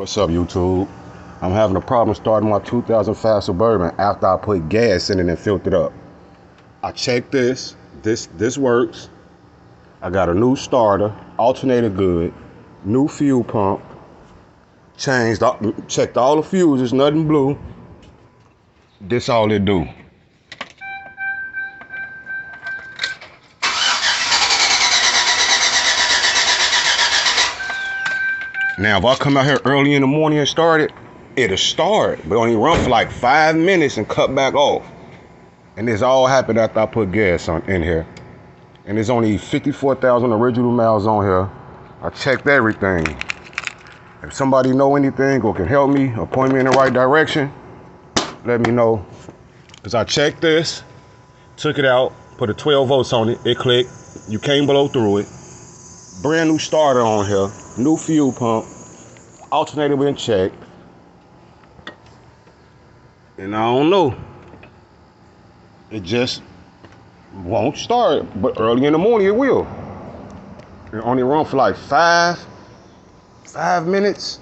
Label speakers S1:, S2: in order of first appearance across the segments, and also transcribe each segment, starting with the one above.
S1: What's up, YouTube? I'm having a problem starting my 2005 Suburban after I put gas in it and filled it up. I checked this works. I got a new starter, alternator good, new fuel pump, checked all the fuses, nothing blew. This all it do. Now, if I come out here early in the morning and start it, it'll start, but only run for like 5 minutes and cut back off. And this all happened after I put gas in here. And there's only 54,000 original miles on here. I checked everything. If somebody know anything or can help me or point me in the right direction, let me know. Because I checked this, took it out, put a 12 volts on it, it clicked. You can't blow through it. Brand new starter on here, new fuel pump, alternator been checked, and I don't know, it just won't start, but early in the morning it will. It only run for like five minutes.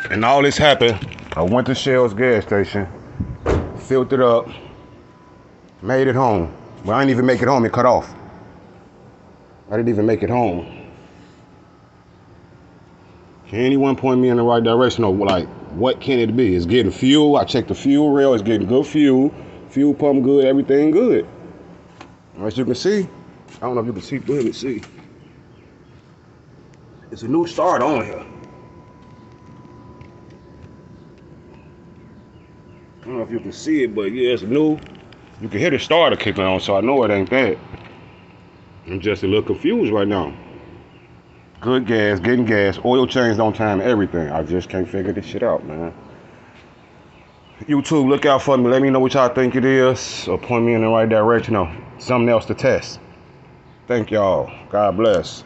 S1: And all this happened, I went to Shell's gas station, filled it up, made it home. But I didn't even make it home, it cut off. I didn't even make it home. Can anyone point me in the right direction of like, what can it be? It's getting fuel, I checked the fuel rail, it's getting good fuel pump good, everything good. As you can see, I don't know if you can see, but let me see. It's a new start on here. I don't know if you can see it, but yeah, it's new. You can hear the starter kicking on, so I know it ain't that. I'm just a little confused right now. Good gas, getting gas, oil changed on time, everything. I just can't figure this shit out, man. YouTube, look out for me. Let me know what y'all think it is, or point me in the right direction or something else to test. Thank y'all. God bless.